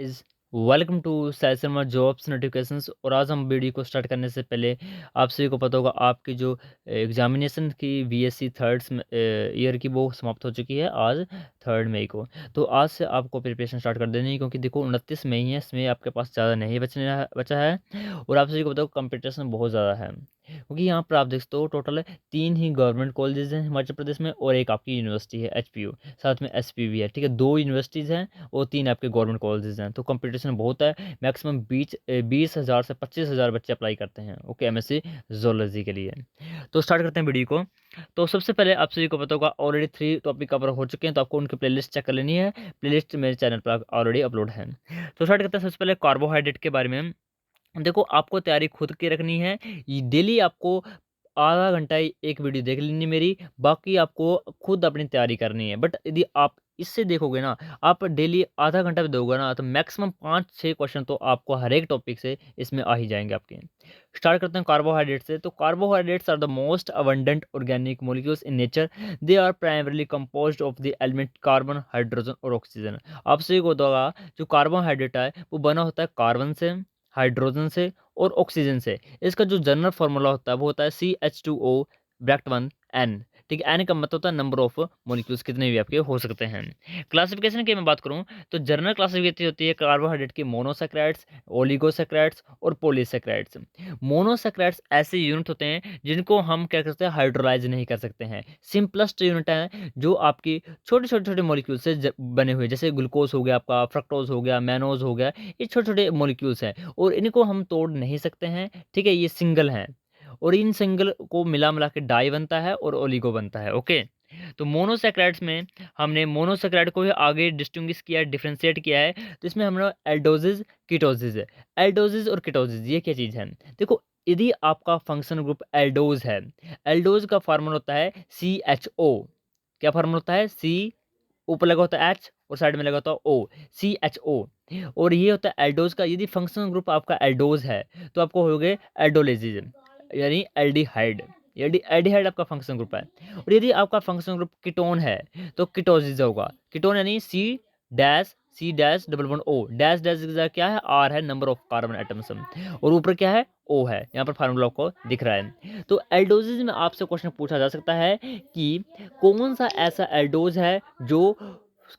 Guys, welcome to Sai Sharma jobs notifications. और आज हम वीडियो को स्टार्ट करने से पहले आप सभी को पता होगा आपकी जो एग्जामिनेशन की बीएससी थर्ड ईयर की वो समाप्त हो चुकी है आज 3 मई को। तो आज से आपको प्रिपरेशन स्टार्ट कर देनी है, क्योंकि देखो 29 मई है, इसमें आपके पास ज़्यादा नहीं बचा है। और आप सभी को बताओ कंपटीशन बहुत ज़्यादा है, क्योंकि यहाँ पर आप देख सकते हो टोटल 3 ही गवर्नमेंट कॉलेजेस हैं हिमाचल प्रदेश में, और एक आपकी यूनिवर्सिटी है एचपीयू, साथ में एसपीवी है। ठीक है, 2 यूनिवर्सिटीज़ हैं और 3 आपके गवर्नमेंट कॉलेजेस हैं। तो कंपटीशन बहुत है, मैक्सिमम 20,000 से 25,000 बच्चे अप्लाई करते हैं, ओके, एमएससी जोलॉजी के लिए। तो स्टार्ट करते हैं वीडियो को। तो सबसे पहले आप सभी को पता होगा ऑलरेडी 3 टॉपिक कवर हो चुके हैं, तो आपको उनकी प्लेलिस्ट चेक कर लेनी है। प्लेलिस्ट मेरे चैनल पर ऑलरेडी अपलोड है। तो स्टार्ट करते हैं सबसे पहले कार्बोहाइड्रेट के बारे में। देखो, आपको तैयारी खुद की रखनी है। डेली आपको आधा घंटा एक वीडियो देख लेनी मेरी, बाकी आपको खुद अपनी तैयारी करनी है। बट यदि आप इससे देखोगे ना, आप डेली आधा घंटा भी दोगे ना, तो मैक्सिमम 5-6 क्वेश्चन तो आपको हर एक टॉपिक से इसमें आ ही जाएंगे आपके। स्टार्ट करते हैं कार्बोहाइड्रेट से। तो carbohydrates are the most abundant organic molecules in nature. They are primarily composed of the element carbon, hydrogen और ऑक्सीजन। आपसे को होगा, जो कार्बोहाइड्रेट है वो बना होता है कार्बन से, हाइड्रोजन से और ऑक्सीजन से। इसका जो जनरल फार्मूला होता है वो होता है CH2O ब्रैकेट 1 N। ठीक है, एन का मतलब होता है नंबर ऑफ मॉलिक्यूल्स, कितने भी आपके हो सकते हैं। क्लासिफिकेशन की मैं बात करूं तो जनरल क्लासिफिकेशन होती है कार्बोहाइड्रेट की मोनोसैकेराइड्स, ओलिगोसैकेराइड्स और पॉलीसैकेराइड्स। मोनोसैकेराइड्स ऐसे यूनिट होते हैं जिनको हम क्या करते हैं, हाइड्रोलाइज नहीं कर सकते हैं। सिंपलेस्ट यूनिट है जो आपकी छोटे मॉलिक्यूल से बने हुए, जैसे ग्लूकोज हो गया, आपका फ्रक्टोज हो गया, मैनोज हो गया। ये छोटे छोटे मॉलिक्यूल्स हैं और इनको हम तोड़ नहीं सकते हैं। ठीक है, ये सिंगल हैं और इन सिंगल को मिला मिला के डाई बनता है और ओलिगो बनता है। ओके, तो मोनोसैकेराइड्स में हमने मोनोसैकेराइड को ही आगे डिस्टिंग्विश किया है, डिफरेंशिएट किया है। तो इसमें हमने एल्डोजिस, कीटोजिस है। एल्डोजिस और कीटोजिस ये क्या चीज़ है? देखो, यदि आपका फंक्शन ग्रुप एल्डोज है, एल्डोज का फार्मूला होता है CHO। क्या फार्मूला होता है? C, ऊपर लगा होता है H और साइड में लगा होता है O, CHO। और ये होता है एल्डोज का। यदि फंक्शनल ग्रुप आपका एल्डोज है तो आपको हो गए एल्डोलेजिस, यानी एल्डिहाइड। यदि एल्डिहाइड आपका फंक्शन ग्रुप है। और यदि आपका फंक्शन ग्रुप कीटोन है तो कीटोसिस होगा। कीटोन यानी C-C-O डैश डैश क्या है? R है, नंबर ऑफ कार्बन एटम्स। और ऊपर क्या है? O है। यहाँ पर फार्मूला आपको दिख रहा है। तो एल्डोजिस में आपसे क्वेश्चन पूछा जा सकता है कि कौन सा ऐसा एल्डोज है जो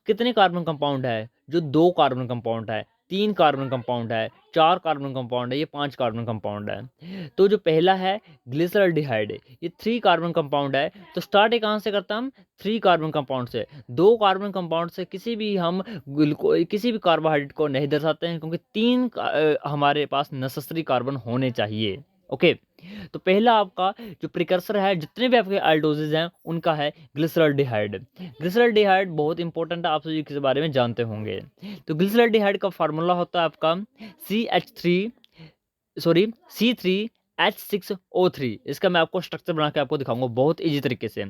कितने कार्बन कंपाउंड है, जो 2 कार्बन कंपाउंड है, 3 कार्बन कंपाउंड है, 4 कार्बन कंपाउंड है, ये 5 कार्बन कंपाउंड है। तो जो पहला है ग्लिसरल्डिहाइड, ये 3 कार्बन कंपाउंड है। तो स्टार्ट ये कहाँ से करता हम? 3 कार्बन कंपाउंड से। 2 कार्बन कंपाउंड से किसी भी हम किसी भी कार्बोहाइड्रेट को नहीं दर्शाते हैं, क्योंकि 3 हमारे पास नेसेसरी कार्बन होने चाहिए। ओके, तो पहला आपका जो प्रिकर्सर है, जितने भी आपके एल्डोजेज हैं उनका है ग्लिसरल्डिहाइड। ग्लिसरल्डिहाइड बहुत इंपॉर्टेंट है, आप सभी इसके बारे में जानते होंगे। तो ग्लिसरल्डिहाइड का फार्मूला होता है आपका C3H6O3। इसका मैं आपको स्ट्रक्चर बना के आपको दिखाऊंगा बहुत इजी तरीके से।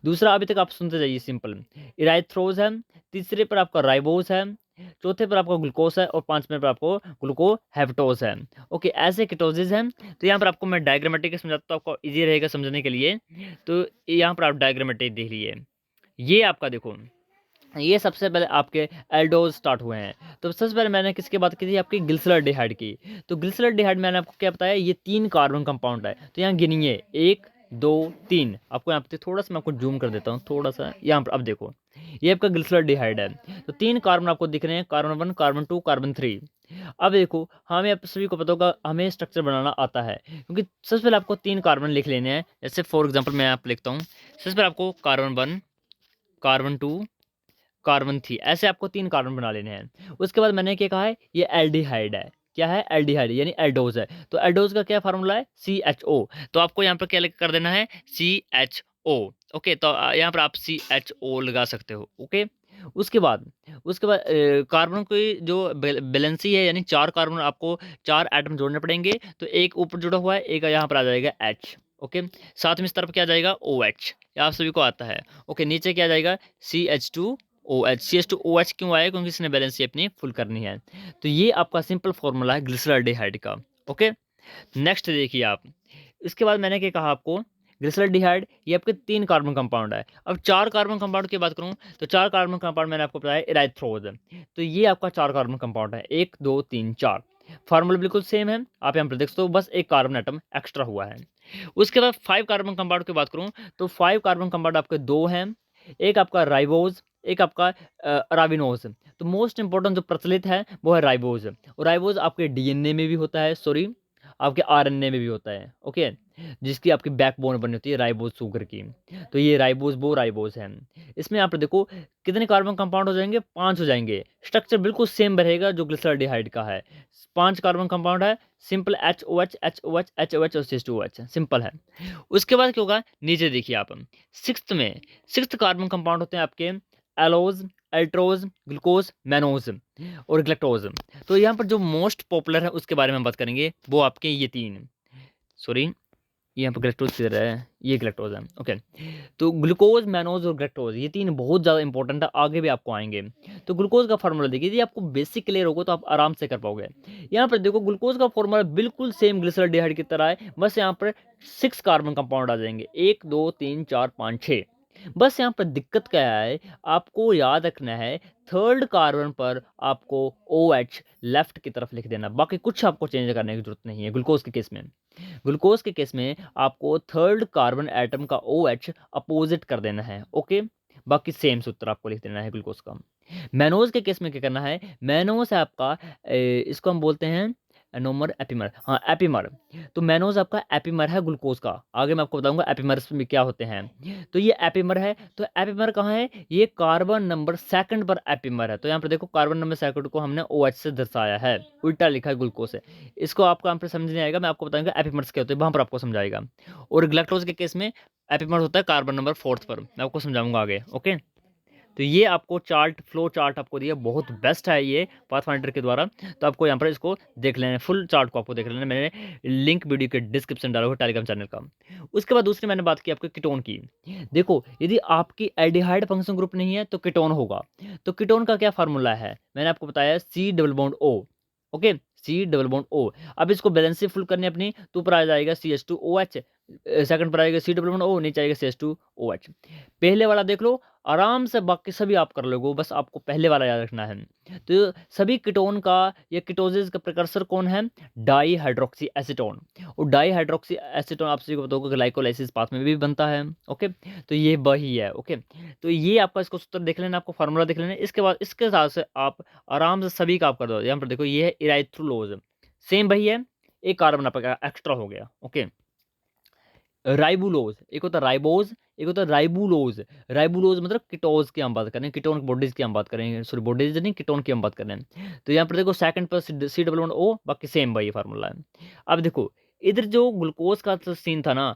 दूसरा, अभी तक आप सुनते जाइए, सिंपल इराइथ्रोज है। तीसरे पर आपका राइबोस है। चौथे पर आपका ग्लूकोस है और पांचवें पर आपको ग्लूकोहेप्टोस है। ओके, ऐसे कीटोसिस हैं। तो यहाँ पर आपको मैं डायग्रामेटिक समझाता हूँ, आपको इजी रहेगा समझने के लिए। तो यहाँ पर आप डायग्रामेटिक देख लीजिए। ये आपका देखो, ये सबसे पहले आपके एल्डोज स्टार्ट हुए हैं। तो सबसे पहले मैंने किसकी बात की थी? आपकी ग्लिसरल्डिहाइड की। तो ग्लिसरल्डिहाइड मैंने आपको क्या बताया, ये 3 कार्बन कंपाउंड है। तो यहाँ गिनिए 1 2 3। आपको यहाँ पे थोड़ा सा मैं आपको जूम कर देता हूँ, थोड़ा सा यहाँ पर। अब देखो, ये आपका ग्लिसरल्डिहाइड है। तो 3 कार्बन आपको दिख रहे हैं, कार्बन 1, कार्बन 2, कार्बन 3। अब देखो, हमें आप सभी को पता होगा हमें स्ट्रक्चर बनाना आता है, क्योंकि सबसे पहले आपको 3 कार्बन लिख लेने हैं। जैसे फॉर एग्जाम्पल मैं आप लिखता हूँ, सबसे पहले आपको कार्बन 1, कार्बन 2, कार्बन 3, ऐसे आपको 3 कार्बन बना लेने हैं। उसके बाद मैंने क्या कहा है, ये एल्डिहाइड है। क्या है? एल्डिहाइड, यानी एल्डोज है। तो एल्डोज का क्या फार्मूला है? CHO। तो आपको यहाँ पर क्या कर देना है? CHO। ओके, तो यहाँ पर आप CHO लगा सकते हो। ओके, उसके बाद कार्बन की जो बैलेंसी है, यानी 4 कार्बन आपको 4 एटम जोड़ने पड़ेंगे। तो एक ऊपर जुड़ा हुआ है, एक यहाँ पर आ जाएगा H। ओके, साथ में इस तरफ क्या आ जाएगा? OH। आप सभी को आता है। ओके, नीचे क्या आ जाएगा? CH2OH क्यों आया? क्योंकि इसने बैलेंसी अपनी फुल करनी है। तो ये आपका सिंपल फॉर्मूला है ग्लिसरल्डिहाइड का। ओके, नेक्स्ट देखिए आप। इसके बाद मैंने क्या कहा आपको, ग्लिसरॉल्डिहाइड, ये आपके 3 कार्बन कंपाउंड है। अब 4 कार्बन कंपाउंड की बात करूँ तो 4 कार्बन कंपाउंड मैंने आपको बताया इराइथ्रोज, तो ये आपका 4 कार्बन कंपाउंड है, 1 2 3 4। फार्मूला बिल्कुल सेम है, आप यहाँ पर देख सकते हो, बस एक कार्बन एटम एक्स्ट्रा हुआ है। उसके बाद 5 कार्बन कंपाउंड की बात करूँ तो 5 कार्बन कंपाउंड आपके 2 हैं, एक आपका राइबोज, एक आपका अराबिनोज। तो मोस्ट इंपॉर्टेंट जो प्रचलित है वो है राइबोज, और राइबोज आपके डीएनए में भी होता है, सॉरी आपके आरएनए में भी होता है, ओके, जिसकी आपकी बैकबोन बनी होती है राइबोज शुगर की। तो ये राइबोज वो राइबोज है। इसमें आप देखो कितने कार्बन कंपाउंड हो जाएंगे, 5 हो जाएंगे। स्ट्रक्चर बिल्कुल सेम रहेगा जो ग्लिसरॉल्डिहाइड का है, 5 कार्बन कंपाउंड है, सिंपल HOH HOH HOH और CH2OH, सिंपल है। उसके बाद क्या होगा, नीचे देखिए आप, सिक्स्थ कार्बन कंपाउंड होते हैं आपके एलोज, अल्ट्रोज, ग्लूकोज, मैनोज और ग्लैक्टोज। तो यहाँ पर जो मोस्ट पॉपुलर है उसके बारे में बात करेंगे, वो आपके ये 3, सॉरी यहाँ पर ग्लैक्टोज किधर है, ये ग्लैक्टोज है, ओके। तो ग्लूकोज, मैनोज और ग्लैक्टोज ये 3 बहुत ज़्यादा इंपॉर्टेंट है, आगे भी आपको आएंगे। तो ग्लूकोज का फॉर्मूला देखिए, यदि आपको बेसिक क्लियर होगा तो आप आराम से कर पाओगे। यहाँ पर देखो ग्लूकोज का फॉर्मूला बिल्कुल सेम ग्लिसरॉल्डिहाइड की तरह है, बस यहाँ पर 6 कार्बन कंपाउंड आ जाएंगे, 1 2 3 4 5 6। बस यहाँ पर दिक्कत क्या है, आपको याद रखना है थर्ड कार्बन पर आपको OH लेफ्ट की तरफ लिख देना, बाकी कुछ आपको चेंज करने की जरूरत नहीं है। ग्लूकोज के केस में, ग्लूकोज के केस में आपको थर्ड कार्बन एटम का OH अपोजिट कर देना है, ओके, बाकी सेम सूत्र आपको लिख देना है ग्लूकोज का। मैनोज के केस में क्या करना है, मैनोज है आपका इसको हम बोलते हैं एनोमर एपिमर, हाँ एपिमर। तो मैनोज आपका एपिमर है ग्लूकोज का, आगे मैं आपको बताऊंगा एपिमर्स में क्या होते हैं। तो ये एपिमर है, तो एपिमर कहाँ है, ये कार्बन नंबर सेकंड पर एपिमर है। तो यहाँ पर देखो कार्बन नंबर सेकंड को हमने OH से दर्शाया है, उल्टा लिखा है ग्लूकोज से। इसको आपको यहाँ पर समझ नहीं आएगा, मैं आपको बताऊंगा एपिमर्स क्या होते हैं, वहां पर आपको समझाएगा। और ग्लैक्टोज के केस में एपिमर होता है कार्बन नंबर 4 पर, मैं आपको समझाऊंगा आगे, ओके। तो ये आपको चार्ट, फ्लो चार्ट आपको दिया, बहुत बेस्ट है ये पाथफाइंडर के द्वारा। तो आपको यहाँ पर इसको देख लेना, फुल चार्ट को आपको देख लेना, मैंने लिंक वीडियो के डिस्क्रिप्शन डाला हुआ टेलीग्राम चैनल का। उसके बाद दूसरी मैंने बात की आपके कीटोन की। देखो यदि आपकी एल्डिहाइड फंक्शन ग्रुप नहीं है तो कीटोन होगा। तो कीटोन का क्या फार्मूला है, मैंने आपको बताया C double bond O, okay, C double bond O। अब इसको बैलेंस से फुल करनी अपनी, तो ऊपर आ जाएगा CH2OH, सेकंड पर आएगा C डबल बॉन्ड O, नीचे आएगा CH2OH। पहले वाला देख लो आराम से, बाकी सभी आप कर लोगे, बस आपको पहले वाला याद रखना है। तो सभी कीटोन का या कीटोसिस का प्रिकर्सर कौन है, डाई हाइड्रोक्सी एसीटोन। और डाई हाइड्रोक्सी एसीटोन आप सभी को पता होगा ग्लाइकोलाइसिस पाथ में भी बनता है, ओके। तो ये वही है, ओके। तो ये आपका इसको सूत्र देख लेना, आपको फार्मूला देख लेना। इसके बाद इसके साथ से आप आराम से सभी का आप कर दो। यहाँ पर देखो ये है इराइथ्रोलोज, सेम वही है, एक कार्बन आपका एक्स्ट्रा हो गया, ओके। राइबुलोज, एक होता है राइबोज, एक होता है राइबुलोज। राइबुलोज मतलब कीटोज की हम बात कर रहे हैं, कीटोन बॉडीज की हम बात कर रहे हैं, सॉरी बॉडीज नहीं, कीटोन की हम बात कर रहे हैं। तो यहाँ पर देखो सेकंड पर C डबल बॉन्ड O, बाकी सेम वही फार्मूला है। अब देखो इधर जो ग्लूकोज का सीन था ना,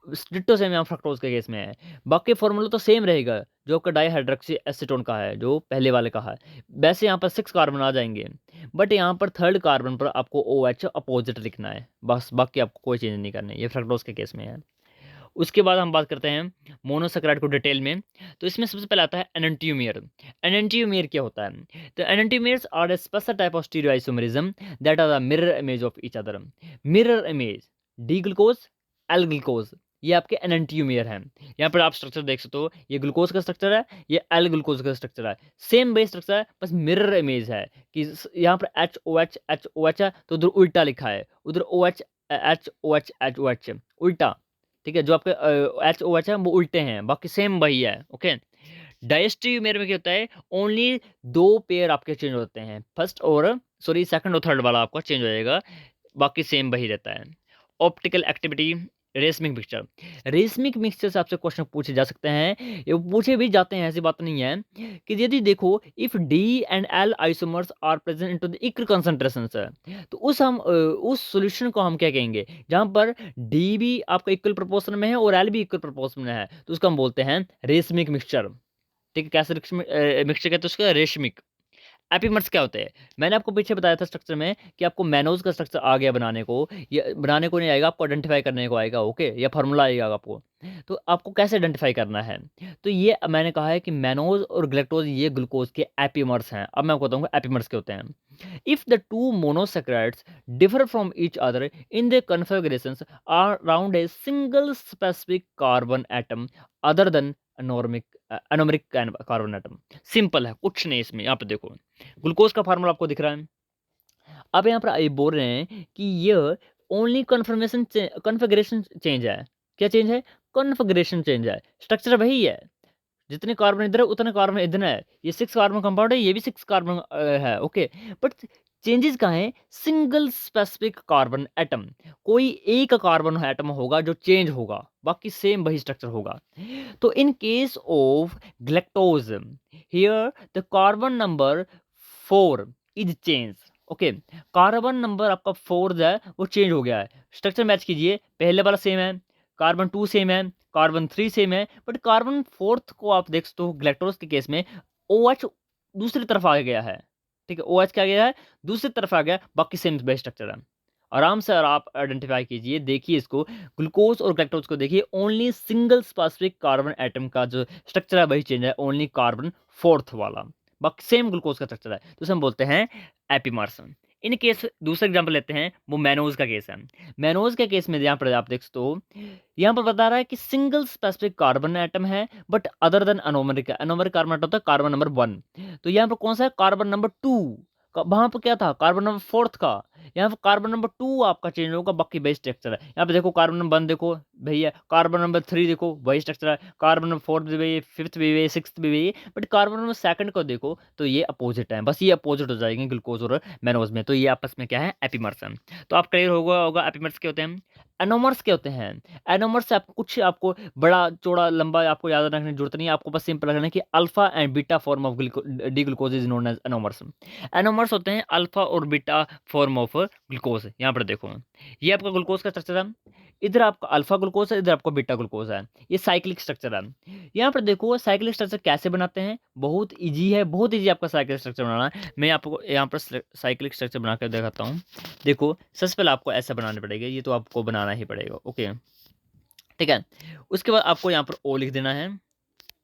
डिट्टो सेम यहाँ फ्रक्टोज के केस में है, बाकी फार्मूला तो सेम रहेगा जो आपका डाईहाइड्रोक्सी एसीटोन का है, जो पहले वाले का है। वैसे यहाँ पर 6 कार्बन आ जाएंगे, बट यहाँ पर थर्ड कार्बन पर आपको OH अपोजिट लिखना है, बस, बाकी आपको कोई चेंज नहीं करनी है, ये फ्रक्टोज के केस में है। उसके बाद हम बात करते हैं मोनोसैकेराइड को डिटेल में। तो इसमें सबसे पहले आता है एनेंटियोमियर। एनेंटियोमियर क्या होता है, तो enantiomers are a special type of stereoisomerism that are the mirror image of each other. Mirror image, D glucose, L glucose, ये आपके एनेंटियोमियर हैं। यहाँ पर आप स्ट्रक्चर देख सकते हो, ये ग्लूकोज का स्ट्रक्चर है, ये एल ग्लूकोज का स्ट्रक्चर है, सेम बेस स्ट्रक्चर है, बस मिरर इमेज है कि यहाँ पर HOH है तो उधर उल्टा लिखा है, उधर OH HOH उल्टा, ठीक है। जो आपके HOH है वो उल्टे हैं, बाकी सेम वही है, ओके। डायस्ट्रियोमेर में क्या होता है, ओनली 2 पेयर आपके चेंज होते हैं, फर्स्ट और सॉरी सेकंड और थर्ड वाला आपका चेंज हो जाएगा, बाकी सेम वही रहता है। Optical activity, racemic mixture. Racemic mixture से आपसे क्वेश्चन पूछे जा सकते हैं, ये पूछे भी जाते हैं, ऐसी बात नहीं है। कि यदि देखो if D and L isomers are present into the equal concentrations, तो उस सॉल्यूशन को हम क्या कहेंगे, जहां पर D भी आपका इक्वल प्रोपोर्शन में है और L भी इक्वल प्रोपोर्शन में है, तो उसको हम बोलते हैं रेसमिक मिक्सचर, ठीक है। कैसे मिक्सचर कहते हैं उसका, रेशमिक। एपीमर्स क्या होते हैं, मैंने आपको पीछे बताया था स्ट्रक्चर में कि आपको मैनोज का स्ट्रक्चर आ गया बनाने को, या बनाने को नहीं आएगा, आपको आइडेंटिफाई करने को आएगा, ओके, या फार्मूला आएगा आपको। तो आपको कैसे आइडेंटिफाई करना है, तो ये मैंने कहा है कि मैनोज और ग्लैक्टोज ये ग्लूकोज के एपीमर्स हैं। अब मैं आपको बताऊंगा एपीमर्स क्या होते हैं। If the two monosaccharides differ from each other in their configurations around a single specific carbon atom other than anomeric carbon atom. Simple है, कुछ नहीं इसमें। यहाँ पे देखो ग्लूकोज का फार्मूला आपको दिख रहा है। अब यहाँ पर ये बोल रहे हैं कि यह ओनली कन्फिग्रेशन चेंज है। क्या चेंज है? कन्फिग्रेशन चेंज है, स्ट्रक्चर वही है। जितने कार्बन इधर है उतने कार्बन इधर है। ये 6 कार्बन कंपाउंड है, ये भी 6 कार्बन है, ओके। बट चेंजेस कहाँ है? Single specific carbon atom. कोई एक कार्बन एटम होगा जो चेंज होगा, बाकी सेम वही स्ट्रक्चर होगा। तो in case of galactose here the carbon number 4 is change, okay. Carbon number आपका 4 है वो चेंज हो गया है। स्ट्रक्चर मैच कीजिए, पहले वाला सेम है, कार्बन 2 सेम है, कार्बन 3 सेम है, बट कार्बन 4th को आप देख सकते हो ग्लैक्टोज के केस में OH दूसरी तरफ आ गया है, ठीक है। OH क्या गया है? दूसरी तरफ आ गया, बाकी सेम बेस स्ट्रक्चर है। आराम से आप आइडेंटिफाई कीजिए, देखिए इसको, ग्लूकोज और ग्लैक्टोज को देखिए, only single specific carbon atom का जो स्ट्रक्चर है वही चेंज है, ओनली कार्बन 4th वाला, बाकी सेम ग्लूकोज का स्ट्रक्चर है। तो उसे हम बोलते हैं एपिमर्स। इन केस दूसरा एग्जांपल लेते हैं, वो मैनोज का केस है। मैनोज के केस में यहाँ पर आप देख सकते हो, यहाँ पर बता रहा है कि सिंगल स्पेसिफिक कार्बन एटम है but other than anomeric. Anomeric carbon atom होता है कार्बन नंबर 1। तो यहाँ पर कौन सा है? Carbon number 2। वहां पर क्या था? कार्बन नंबर 4th का। यहाँ पर कार्बन नंबर 2 आपका चेंज होगा, बाकी बेस स्ट्रक्चर है। यहाँ पे देखो कार्बन नंबर 1 देखो भैया, कार्बन नंबर 3 देखो वही स्ट्रक्चर है, कार्बन नंबर 4 भी वही, 5th भी वही, 6th भी वही, बट कार्बन नंबर 2 को देखो तो ये अपोजिट है। बस ये अपोजिट हो जाएंगे ग्लूकोज और मैनोज में। तो ये आपस में क्या है? एपिमर्स है। तो आप क्लियर होगा एपिमर्स क्या होते हैं, एनोमर्स क्या होते हैं। एनोमर्स से आपको कुछ आपको बड़ा चौड़ा लंबा आपको याद रखने की जरूरत नहीं है, आपको बस सिंपल रखना है कि alpha and beta form of D glucose is known as anomers. Anomers होते हैं अल्फा और बीटा फॉर्म ऑफ ग्लूकोज। यहाँ पर देखो ये आपका ग्लूकोज का स्ट्रक्चर है, इधर आपका अल्फा ग्लूकोज है, इधर आपको बीटा ग्लूकोज है। ये साइक्लिक स्ट्रक्चर है। यहाँ पर देखो साइक्लिक स्ट्रक्चर कैसे बनाते हैं, बहुत इजी है, बहुत इजी आपका साइक्लिक स्ट्रक्चर बनाना। मैं आपको यहाँ पर साइक्लिक स्ट्रक्चर बना कर दिखाता हूँ। देखो सबसे पहले आपको ऐसा बनाना पड़ेगा, ये तो आपको बनाना ही पड़ेगा, ओके, ठीक है। उसके बाद आपको यहाँ पर O लिख देना है,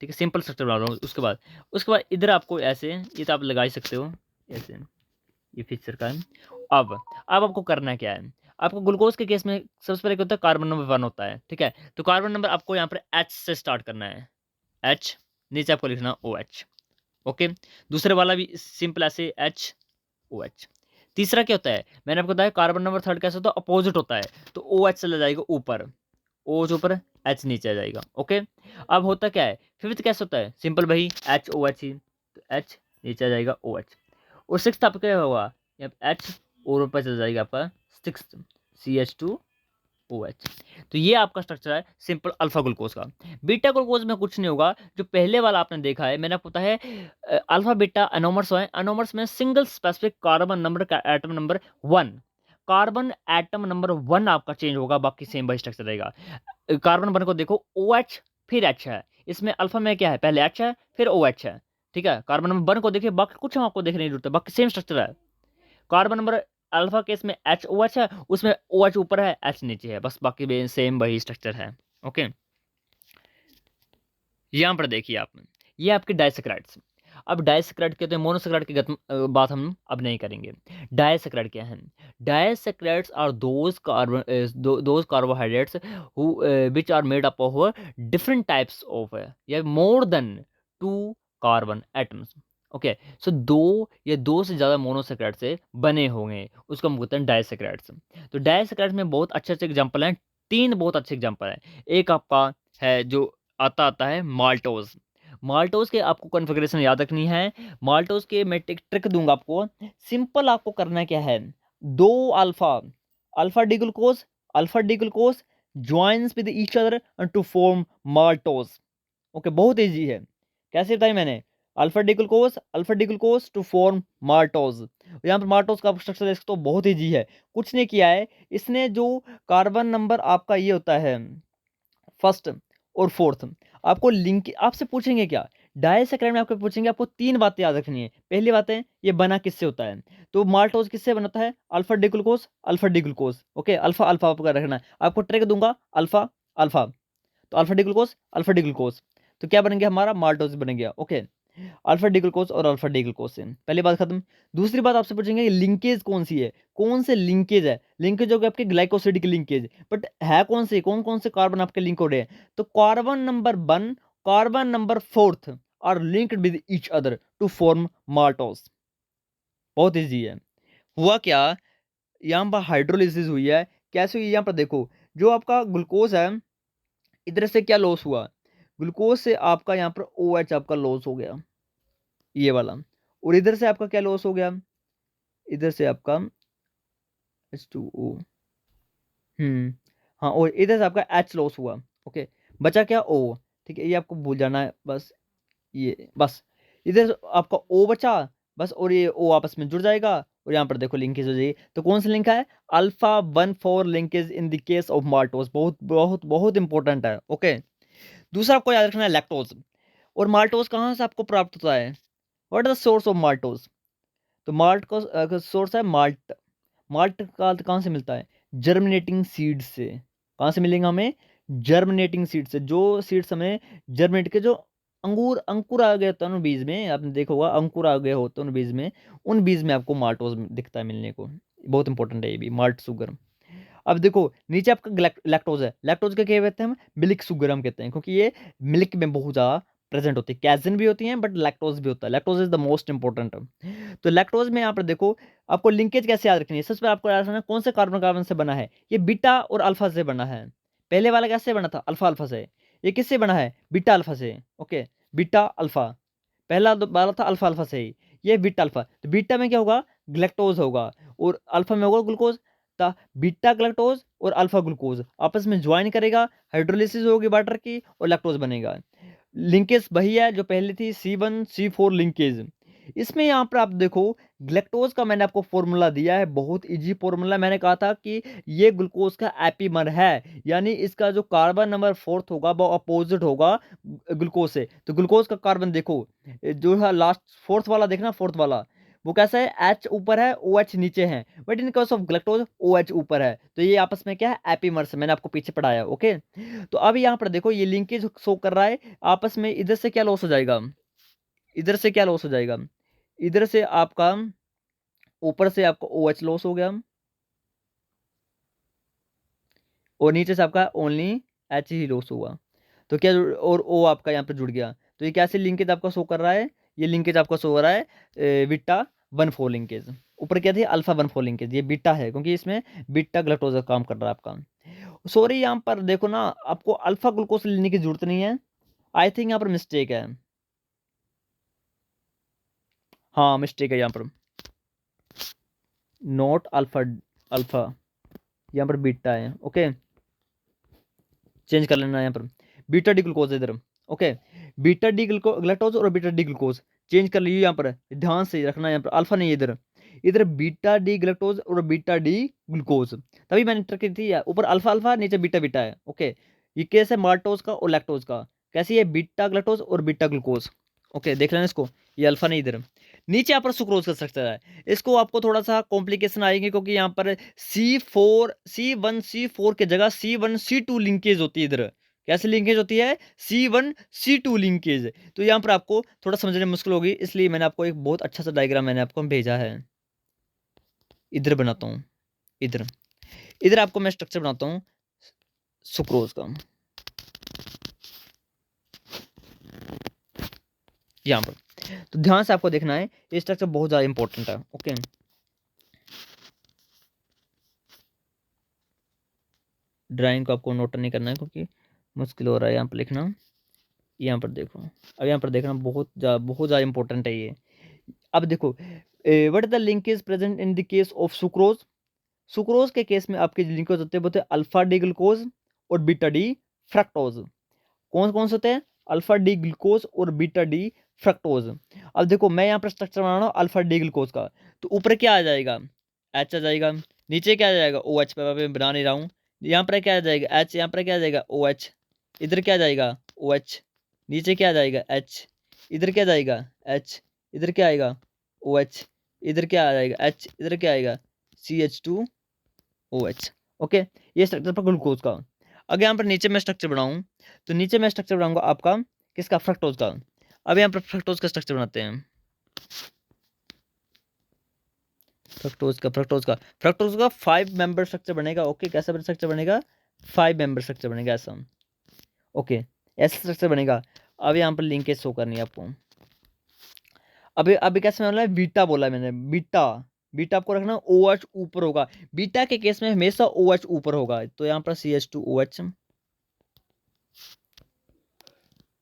ठीक है, सिंपल स्ट्रक्चर बना रहा हूँ। उसके बाद इधर आपको ऐसे, ये तो आप लगा ही सकते हो ऐसे, ये फीचर का है। अब आपको करना क्या है, आपको ग्लूकोज के केस में सबसे पहले क्या होता है? कार्बन नंबर 1 होता है, ठीक है। तो कार्बन नंबर आपको यहाँ पर H से स्टार्ट करना है, H, नीचे आपको लिखना OH, ओके। दूसरे वाला भी सिंपल ऐसे HOH। तीसरा क्या होता है? मैंने आपको बताया कार्बन नंबर 3 कैसा होता है? अपोजिट होता है। तो OH चला जाएगा ऊपर, OH ऊपर, H नीचे आ जाएगा, ओके। अब होता क्या है? 5th कैसे होता है? सिंपल वही HOH ही, तो H नीचे आ जाएगा OH। और 6th आपका क्या होगा? यहाँ H और ऊपर चला जाएगा आपका 6th CH2OH। तो ये आपका स्ट्रक्चर है सिंपल अल्फा ग्लूकोज का। बीटा ग्लूकोज में कुछ नहीं होगा, जो पहले वाला आपने देखा है, मैंने आपको बताया है अल्फा बीटा एनोमर्स है। एनोमर्स में सिंगल स्पेसिफिक कार्बन नंबर का atom number 1, carbon atom number 1 आपका चेंज होगा, बाकी सेम वही स्ट्रक्चर रहेगा। कार्बन 1 को देखो OH फिर H है, इसमें अल्फा में क्या है? पहले H है फिर OH है, ठीक है। कार्बन नंबर 1 को देखिए, बाकी कुछ हम आपको देखने की जरूरत है, बाकी सेम स्ट्रक्चर है। कार्बन नंबर अल्फा केस में HOH है, उसमें OH ऊपर है, H नीचे है, बस बाकी सेम वही स्ट्रक्चर है, ओके। यहाँ पर देखिए आप, ये आपके डाइसैकेराइड्स। अब डाइसैकेराइड कहते हैं, मोनोसैकेराइड की बात हम अब नहीं करेंगे। डाइसैकेराइड क्या है? Disaccharides are those carbohydrates which are made up of different types of या more than 2 carbon atoms, okay. So दो से ज़्यादा मोनोसैकेराइड से बने होंगे, उसको हम बोलते हैं डाइसैकेराइड्स। तो डाइसैकेराइड्स में बहुत अच्छे अच्छे एग्जाम्पल हैं, 3 बहुत अच्छे एग्जाम्पल हैं। एक आपका है जो आता है माल्टोज। माल्टोज के आपको कॉन्फ़िगरेशन याद रखनी है। माल्टोज के मैं ट्रिक दूंगा आपको, सिंपल आपको करना क्या है, 2 alpha D glucose joins with each other to form maltose, okay. बहुत इजी है, कैसे बताया मैंने? Alpha D glucose to form maltose. यहाँ पर माल्टोज का स्ट्रक्चर देख सकते हो, बहुत इजी है, कुछ नहीं किया है इसने। जो कार्बन नंबर आपका ये होता है 1st और 4th, आपको लिंक आपसे पूछेंगे क्या डाइसैकेराइड में, आपको पूछेंगे, आपको 3 बातें याद रखनी है। पहली बात है ये बना किससे होता है, तो माल्टोज किससे बनता है? Alpha D glucose, okay. Alpha आपका रखना है, आपको ट्रिक दूंगा, अल्फा, तो अल्फा डी ग्लूकोज, तो क्या बन गया हमारा? माल्टोज बन गया, ओके। अल्फा डी ग्लूकोज और अल्फा डी ग्लूकोज से। पहली बात खत्म। दूसरी बात आपसे पूछेंगे लिंकेज कौन सी है, कौन से लिंकेज है। लिंकेज होगा आपके ग्लाइकोसिडिक लिंकेज, बट है कौन कौन से कार्बन आपके लिंक हो रहे हैं। तो carbon number 1, carbon number 4 are linked with each other to form maltose. बहुत ईजी है। हुआ क्या, यहाँ पर हाइड्रोलिसिस हुई है। कैसे हुई, यहाँ पर देखो, जो आपका ग्लूकोज है, इधर से क्या लॉस हुआ, ग्लूकोज से आपका यहाँ पर OH आपका लॉस हो गया, ये वाला। और इधर से आपका क्या लॉस हो गया, इधर से आपका H2O, हाँ, और इधर से आपका H लॉस हुआ। ओके, बचा क्या, O। ठीक है, ये आपको भूल जाना है बस, ये बस। इधर आपका O बचा बस, और ये O आपस में जुड़ जाएगा, और यहाँ पर देखो लिंकेज हो जाएगी। तो कौन सा लिंक है, alpha 1,4 linkage in the case of maltose. बहुत बहुत बहुत इंपॉर्टेंट है। ओके, दूसरा आपको याद रखना है लैक्टोज। और माल्टोज कहाँ से आपको प्राप्त होता है, what is the source of maltose. तो माल्ट का सोर्स है माल्ट। माल्ट का कहाँ से मिलता है, जर्मिनेटिंग सीड से। कहाँ से मिलेंगे हमें, जर्मिनेटिंग सीड से। जो सीड्स हमें जर्मिनेट के, जो अंकुर आ गए होते हैं उन बीज में, आपने देखा होगा अंकुर आ गए होते हैं उन बीज में, उन बीज में आपको माल्टोज दिखता है मिलने को। बहुत इंपॉर्टेंट है ये भी, माल्ट शुगर। अब देखो नीचे आपका लैक्टोज है। लैक्टोज का क्या कहते हैं हम, मिल्क शुगर हम कहते हैं, क्योंकि ये मिल्क में बहुत ज़्यादा प्रेजेंट होती है। कैजिन भी होती है बट लैक्टोज भी होता है। Lactose is the most important. तो लैक्टोज में यहाँ पर देखो, आपको लिंकेज कैसे याद रखनी है। सबसे पहले आपको याद रखना है कौन से कार्बन कार्बन से बना है। ये बीटा और अल्फा से बना है। पहले वाला कैसे बना था, अल्फा अल्फा से। ये किससे बना है, बीटा अल्फा से। ओके, बीटा अल्फा, पहला वाला था अल्फा अल्फा से ही, ये बीटा अल्फा। तो बीटा में क्या होगा, ग्लैक्टोज होगा, और अल्फा में होगा ग्लूकोज। बीटा ग्लूकोज और अल्फा ग्लूकोज आपस में ज्वाइन करेगा, हाइड्रोलिसिस होगी वाटर की, और लैक्टोज बनेगा। लिंकेज वही है जो पहले थी, C1C4 लिंकेज। इसमें यहाँ पर आप देखो, ग्लैक्टोज का मैंने आपको फॉर्मूला दिया है, बहुत इजी फॉर्मूला। मैंने कहा था कि ये ग्लूकोज का एपीमर है, यानी इसका जो कार्बन नंबर 4 होगा वो अपोजिट होगा ग्लूकोज से। तो ग्लूकोज का कार्बन देखो, जो है लास्ट फोर्थ वाला, देखना फोर्थ वाला, वो कैसा है, H ऊपर है, OH नीचे है, but in case of glucose OH ऊपर है। तो ये आपस में क्या है, एपीमर्स, मैंने आपको पीछे पढ़ाया। ओके, तो अब यहाँ पर देखो ये लिंकेज शो कर रहा है आपस में। इधर से क्या लॉस हो जाएगा, इधर से क्या लॉस हो जाएगा, इधर से आपका ऊपर से आपका OH लॉस हो गया, और नीचे से आपका ओनली H ही लॉस हुआ। तो क्या, और O आपका यहाँ पर जुड़ गया। तो ये कैसे लिंकेज आपका शो कर रहा है, ये लिंकेज आपका शो हो रहा है बीटा 1,4 लिंकेज। ऊपर क्या थी, अल्फा 1,4 लिंकेज, ये बीटा है क्योंकि इसमें बीटा ग्लूकोज का काम कर रहा है आपका। सॉरी, यहाँ पर देखो ना, आपको अल्फा ग्लूकोज लेने की जरूरत नहीं है। आई थिंक यहाँ पर मिस्टेक है, हाँ मिस्टेक है यहाँ पर, नॉट अल्फा, अल्फा यहाँ पर बीटा है। ओके, चेंज कर लेना यहाँ पर, बीटा डी ग्लूकोज इधर। ओके, बीटा डी ग्लूकोज और बीटा डी ग्लूकोज चेंज कर लीजिए यहाँ पर, ध्यान से रखना यहाँ पर, अल्फा नहीं है इधर, इधर बीटा डी ग्लूकोज और बीटा डी ग्लूकोज। तभी मैंने ट्रिक की थी, ऊपर अल्फा अल्फा, नीचे बीटा बीटा है। ओके, ये केस है माल्टोज का और लैक्टोज का। कैसी है, बीटा ग्लूकोज और बीटा ग्लूकोज। ओके, देख लेना इसको, ये अल्फा नहीं इधर। नीचे यहाँ पर सुक्रोज का स्ट्रक्चर है, इसको आपको थोड़ा सा कॉम्प्लिकेशन आएंगे, क्योंकि यहाँ पर C1C4 के जगह C1C2 लिंकेज होती है इधर। कैसे लिंकेज होती है, C1C2 लिंकेज। तो यहाँ पर आपको थोड़ा समझने में मुश्किल होगी, इसलिए मैंने आपको एक बहुत अच्छा सा डायग्राम मैंने आपको भेजा है। इधर बनाता हूँ, इधर इधर आपको मैं स्ट्रक्चर बनाता हूँ सुक्रोज का, यहाँ पर। तो ध्यान से आपको देखना है, ये स्ट्रक्चर बहुत ज़्यादा इंपॉर्टेंट है। ओके, ड्राइंग को आपको नोट नहीं करना है क्योंकि मुश्किल हो रहा है यहाँ पर लिखना। यहाँ पर देखो, अब यहाँ पर देखना, बहुत ज़्यादा इंपॉर्टेंट है ये। अब देखो, what is the linkage present in the case of sucrose. Sucrose के केस में आपके लिंकेज होते हैं बोलते हैं अल्फा डी ग्लूकोज और बीटा डी फ्रक्टोज। कौन कौन से होते हैं, अल्फा डी ग्लूकोज और बीटा डी फ्रक्टोज। अब देखो मैं यहाँ पर स्ट्रक्चर बना रहा हूँ अल्फा डी ग्लूकोज का, तो ऊपर क्या आ जाएगा, H आ जाएगा, नीचे क्या आ जाएगा, OH, पे मैं बना नहीं रहा हूँ। यहाँ पर क्या आ जाएगा, H, यहाँ पर क्या आ जाएगा, OH, इधर क्या आ जाएगा, OH, नीचे क्या आ जाएगा, H, इधर क्या जाएगा, H, इधर क्या आएगा, OH, इधर क्या आ जाएगा, H, इधर क्या आएगा, CH2OH। ओके, ये स्ट्रक्चर पर ग्लूकोज का। अगर यहाँ पर नीचे मैं स्ट्रक्चर बनाऊँ, तो नीचे मैं स्ट्रक्चर बनाऊंगा आपका किसका, फ्रक्टोज का। अब यहाँ पर फ्रक्टोज का स्ट्रक्चर बनाते हैं। फ्रक्टोज का 5 मेंबर स्ट्रक्चर बनेगा। ओके, कैसा स्ट्रक्चर बनेगा? 5 मेंबर स्ट्रक्चर बनेगा ऐसा। ओके, ऐसा स्ट्रक्चर बनेगा। अब यहाँ पर लिंकेज शो करनी है आपको। अभी अभी कैसे बोला है? बीटा बोला मैंने, बीटा। बीटा आपको रखना OH ऊपर होगा। बीटा के केस में हमेशा OH ऊपर होगा। तो यहाँ पर CH2OH,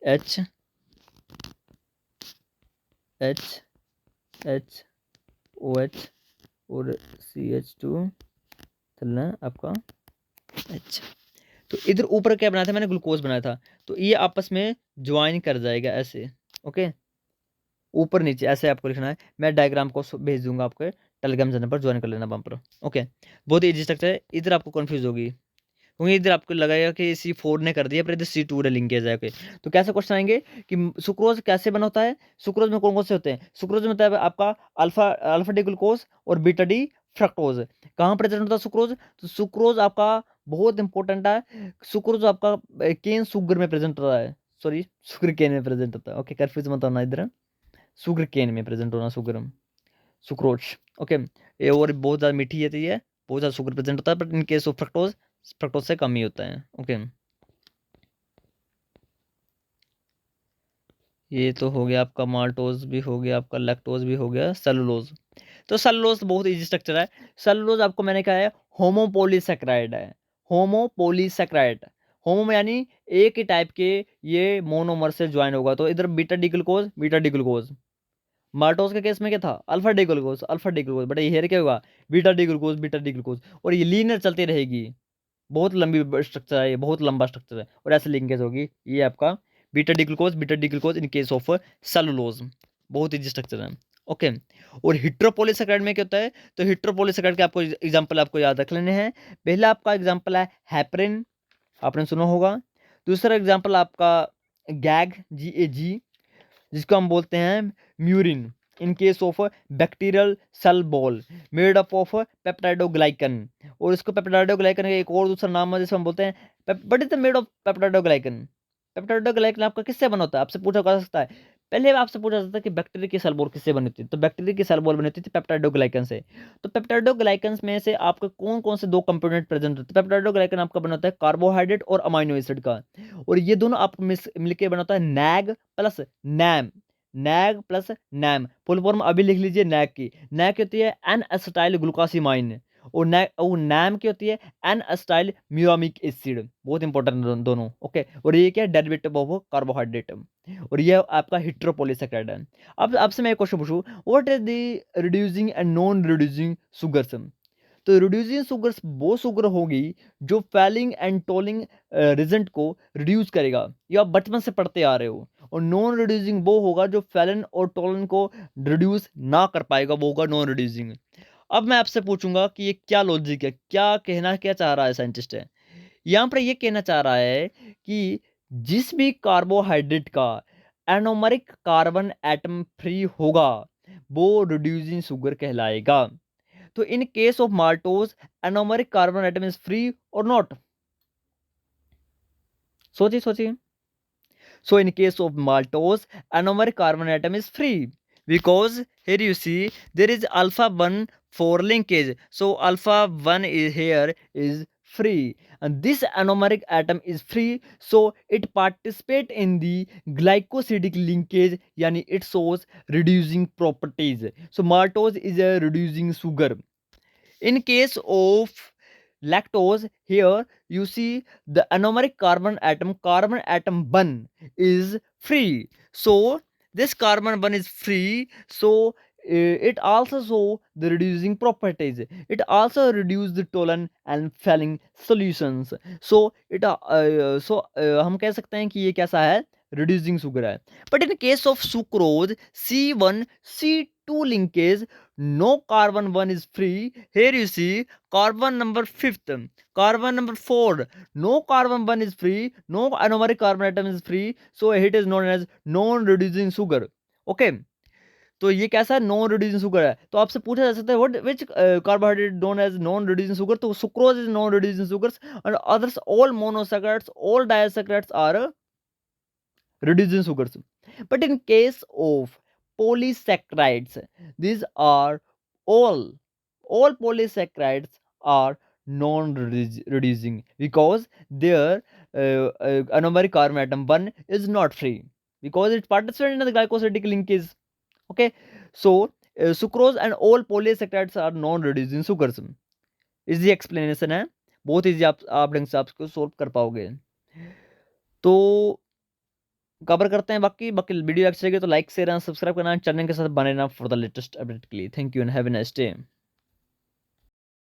H H H OH और CH2 चलना है आपका H। तो इधर ऊपर क्या बनाया था मैंने? ग्लूकोज बनाया था। तो ये आपस में ज्वाइन कर जाएगा ऐसे। ओके, ऊपर नीचे ऐसे आपको लिखना है। मैं डायग्राम को भेज दूंगा आपके टेलीग्राम चैनल पर, ज्वाइन कर लेना वहाँ पर। ओके, बहुत ईजी स्ट्रक्चर है। इधर आपको कंफ्यूज होगी क्योंकि इधर आपको लगेगा कि C4 ने कर दिया, पर इधर C2 ने लिंकेज है। ओके, तो कैसे क्वेश्चन आएंगे कि सुक्रोज कैसे बना होता है? सुक्रोज में कौन कौन से होते हैं? सुक्रोज में होता है आपका अल्फा अल्फा डी ग्लूकोज और बीटा डी फ्रक्टोज। कहाँ प्रेजेंट होता है सुक्रोज? तो सुक्रोज आपका बहुत इंपॉर्टेंट है। सुक्रोज आपका केन सुगर में प्रेजेंट होता है। सॉरी, शुगर केन में प्रेजेंट होता है। ओके, कंफ्यूज मत होना इधर, शुगर केन में प्रेजेंट होना, शुगर सुक्रोज। ओके, ये और बहुत ज़्यादा मीठी है, तो ये बहुत ज़्यादा शुगर प्रेजेंट होता है, but in case of fructose, fructose से कम ही होता है। ओके, ये तो हो गया आपका माल्टोज भी हो गया, आपका लैक्टोज भी हो गया, सेलुलोज। तो सेलुलोज बहुत इजी स्ट्रक्चर है। सेलुलोज आपको मैंने कहा है होमोपोलीसेक्राइड है। होमोपोलीसेक्राइड, होमो में यानी एक ही टाइप के ये मोनोमर से ज्वाइन होगा। तो इधर beta D glucose, beta D glucose. Maltose के केस में क्या था? Alpha D glucose, alpha D glucose. But ये हेयर क्या होगा? Beta D glucose, beta D glucose. और ये लीनियर चलती रहेगी। बहुत लंबी स्ट्रक्चर है, ये बहुत लंबा स्ट्रक्चर है, और ऐसे लिंकेज होगी। ये आपका beta D glucose, beta D glucose in case of cellulose. बहुत इजी स्ट्रक्चर है। ओके, और हिट्रोपोलीसेकेराइड में क्या होता है? तो हिट्रोपोलीसेकेराइड के आपको एग्जांपल आपको याद रख लेने हैं। पहला आपका एग्जांपल है हेपरिन, आपने सुना होगा। दूसरा एग्जांपल आपका गैग, GAG, जिसको हम बोलते हैं murein in case of bacterial cell wall made up of peptidoglycan. और इसको पेप्टाइडोग्लाइकन का एक और दूसरा नाम है जिसे हम बोलते हैं but is made of peptidoglycan. Peptidoglycan आपका किससे बना होता है? आपसे पूछा जा सकता है। पहले आपसे पूछा जाता है कि बैक्टीरिया की सेल बॉल किससे बनी होती है? तो बैक्टीरिया की सेल बॉल बनी होती थी पेप्टाइडोग्लाइकन से। तो पेप्टाइडोग्लाइकन में से आपके कौन कौन से दो कंपोनेंट प्रेजेंट होते हैं? पेप्टाइडोग्लाइकन आपका बना होता है कार्बोहाइड्रेट और अमाइनो एसिड का, और ये दोनों आपको मिलकर बना होता है NAG plus NAM. NAG plus NAM full form अभी लिख लीजिए। नैग की, नैग की होती है एन एसिटाइल ग्लूकासीमाइन, और नैम की होती है एन एसिटाइल म्यूरामिक एसिड। बहुत इंपॉर्टेंट दोनों। ओके, और ये क्या है? डेरिवेटिव ऑफ कार्बोहाइड्रेट, और ये आपका हिट्रोपोलीसेकेराइड है। अब आपसे मैं एक क्वेश्चन पूछूं, what is the reducing and non reducing sugars? तो रिड्यूसिंग शुगर्स वो शुगर होगी जो फैलिंग एंड टोलिंग रिजल्ट को रिड्यूस करेगा, ये आप बचपन से पढ़ते आ रहे हो। और नॉन रिड्यूसिंग वो होगा जो फैलन और टोलन को रिड्यूस ना कर पाएगा, वो होगा नॉन रिड्यूसिंग। अब मैं आपसे पूछूंगा कि ये क्या लॉजिक है, क्या कहना क्या चाह रहा है साइंटिस्ट है? यहां पर ये कहना चाह रहा है कि जिस भी कार्बोहाइड्रेट का एनोमरिक कार्बन एटम फ्री होगा वो रिड्यूसिंग शुगर कहलाएगा। तो in case of maltose anomeric carbon atom is free और नॉट? सोचिए सोचिए। So in case of maltose, anomeric carbon atom is free because here you see there is alpha 1 4 linkage. So alpha 1 is here is free, and this anomeric atom is free, so it participate in the glycosidic linkage, yani it shows reducing properties. So maltose is a reducing sugar. In case of lactose, here you see the anomeric carbon atom 1 is free. So this carbon 1 is free, so it also show the reducing properties. It also reduce the tolling and failing solutions. So हम कह सकते हैं कि ये कैसा है? reducing sugar है. But in case of sucrose, C1 C2 linkage, no carbon 1 is free. Here you see carbon number 5th, carbon number 4, no carbon 1 is free, no anomeric carbon atom is free, so it is known as non reducing sugar. Okay, तो ये कैसा non reducing sugar है? तो आपसे पूछा जा सकता है what which carbohydrate known as non reducing sugar? तो sucrose is non reducing sugars, and others all monosaccharides, all disaccharides are reducing sugars. But in case of polysaccharides, these are all polysaccharides are non-reducing because their anomeric carbon atom 1 is not free because it participates in the glycosidic linkage. Okay, so sucrose and all polysaccharides are non-reducing sugars. Easy explanation है, बहुत easy, आप ढंग से आप इसको solve कर पाओगे। तो कवर करते हैं बाकी वीडियो अच्छी लगी तो लाइक शेयर एंड सब्सक्राइब करना, चैनल के साथ बने रहना फॉर द लेटेस्ट अपडेट के लिए। Thank you and have a nice day.